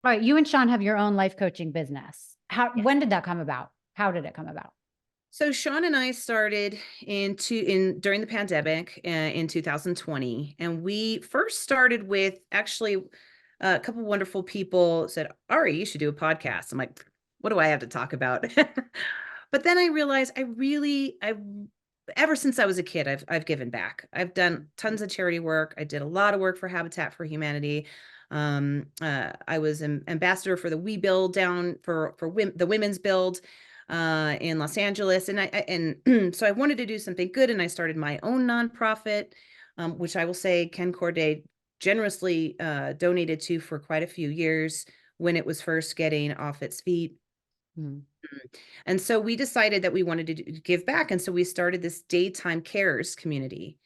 All right, you and Shawn have your own life coaching business. Yes. When did that come about? How did it come about? So Shawn and I started during the pandemic in 2020, and we first started with actually a couple wonderful people said, "Ari, you should do a podcast." I'm like, "What do I have to talk about?" But then I realized I ever since I was a kid, I've given back. I've done tons of charity work. I did a lot of work for Habitat for Humanity. I was an ambassador for the We Build down for the Women's Build in Los Angeles, and so I wanted to do something good, and I started my own nonprofit, which I will say Ken Corday generously donated to for quite a few years when it was first getting off its feet. Hmm. And so we decided that we wanted to give back. And so we started this daytime cares community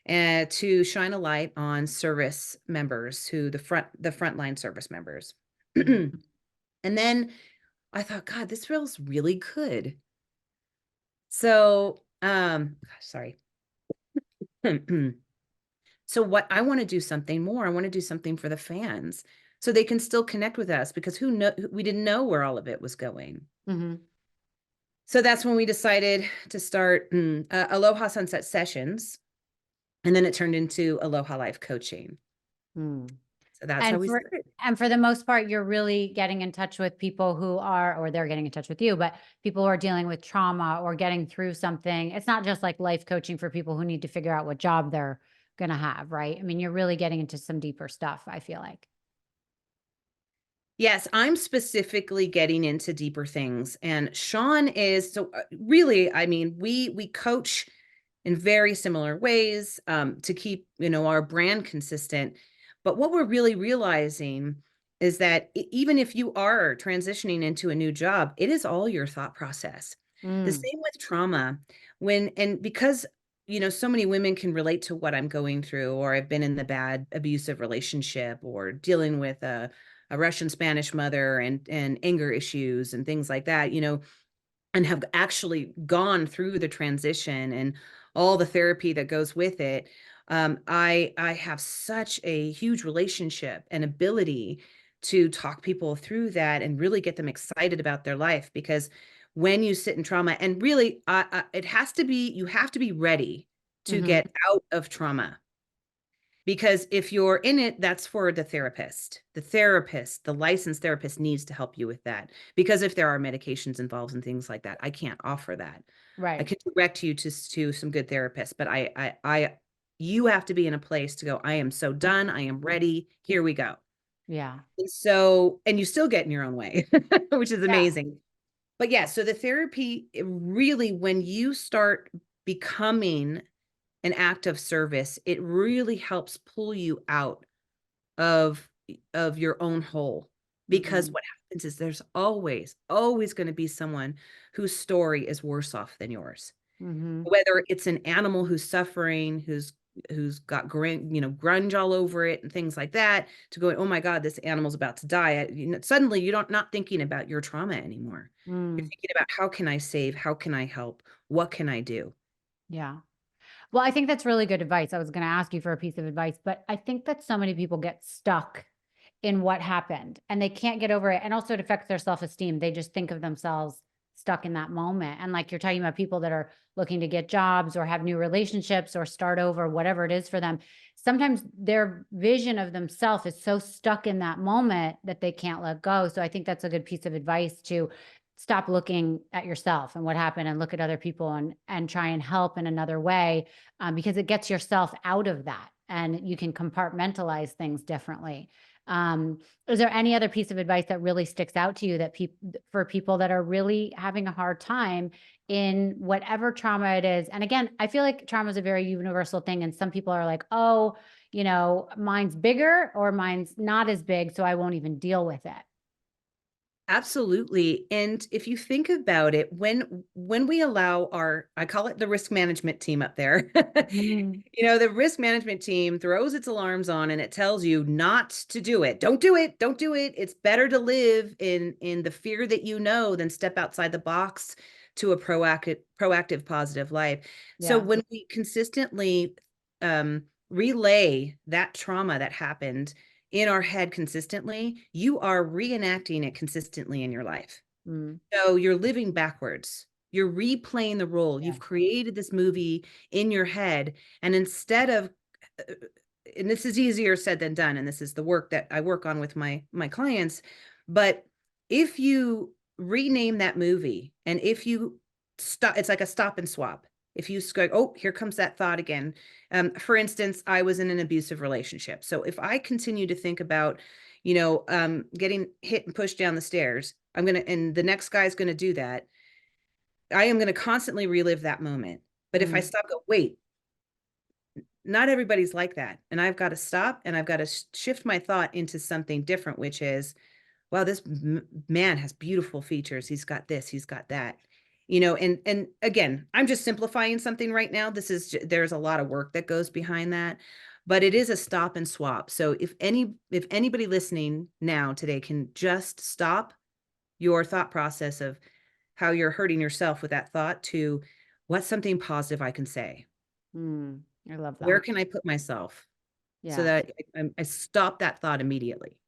to shine a light on service members who the frontline service members. Hmm. And then I thought, God, this feels really good. So, gosh, sorry. So what I want to do something more. I want to do something for the fans so they can still connect with us because we didn't know where all of it was going. Hmm. So that's when we decided to start Aloha Sunset Sessions. And then it turned into Aloha Life Coaching. Hmm. So that's how And we for started. and for the most part, you're really getting in touch with people who are, or they're getting in touch with you, but people who are dealing with trauma or getting through something. It's not just like life coaching for people who need to figure out what job they're gonna have, right? I mean, you're really getting into some deeper stuff, I feel like. Yes, I'm specifically getting into deeper things. And Shawn is so really, I mean, we coach in very similar ways to keep, our brand consistent. But what we're really realizing is that even if you are transitioning into a new job, it is all your thought process. The Mm. same with trauma. Because so many women can relate to what I'm going through, or I've been in the bad abusive relationship, or dealing with a Russian Spanish mother and anger issues and things like that, and have actually gone through the transition and all the therapy that goes with it. I have such a huge relationship and ability to talk people through that and really get them excited about their life because when you sit in trauma, and really it has to be, you have to be ready to Hmm. get out of trauma, because if you're in it, that's for the therapist. The licensed therapist needs to help you with that. Because if there are medications involved and things like that, I can't offer that. I Right. can direct you to some good therapists, but you have to be in a place to go, I am so done. I am ready. Here we go. Yeah. And you still get in your own way, which is Yeah. amazing. But yeah, so the therapy, it really, when you start becoming an act of service, it really helps pull you out of your own hole. Because Hmm. what happens is there's always going to be someone whose story is worse off than yours. Hmm. Whether it's an animal who's suffering, who's got grunge all over it and things like that, to go, oh my God, this animal's about to die. Suddenly you don't not thinking about your trauma anymore. You're Mm. thinking about, how can I save? How can I help? What can I do? Yeah. Well, I think that's really good advice. I was going to ask you for a piece of advice, but I think that so many people get stuck in what happened and they can't get over it. And also it affects their self-esteem. They just think of themselves stuck in that moment. And like you're talking about people that are looking to get jobs or have new relationships or start over, whatever it is for them. Sometimes their vision of themselves is so stuck in that moment that they can't let go. So I think that's a good piece of advice to stop looking at yourself and what happened and look at other people and try and help in another way, because it gets yourself out of that and you can compartmentalize things differently. Is there any other piece of advice that really sticks out to you that for people that are really having a hard time in whatever trauma it is? And again, I feel like trauma is a very universal thing. And some people are like, oh, mine's bigger or mine's not as big, so I won't even deal with it. Absolutely. And if you think about it, when we allow I call it the risk management team up there. Mhm. The risk management team throws its alarms on and it tells you not to do it. Don't do it. Don't do it. It's better to live in the fear that than step outside the box to a proactive positive life. So Yeah. when we consistently relay that trauma that happened in our head consistently, you are reenacting it consistently in your life. Mm, So you're living backwards. You're replaying the role. yeah. You've created this movie in your head. And instead of, uh, and this is easier said than done, and this is the work that I work on with my clients. But if you rename that movie, and if you stop, it's like a stop and swap. If you go, oh, here comes that thought again. For instance, I was in an abusive relationship. So if I continue to think about, getting hit and pushed down the stairs, and the next guy's gonna do that, I am gonna constantly relive that moment. But if I Mm, stop, go, wait, not everybody's like that. And I've got to stop and I've got to shift my thought into something different, which is, wow, this man has beautiful features. He's got this, he's got that. And again, I'm just simplifying something right now. There's a lot of work that goes behind that, but it is a stop and swap. So if anybody listening now today can just stop your thought process of how you're hurting yourself with that thought to what's something positive I can say? mm, I love Where that. can I put myself so Yeah. that I stop that thought immediately?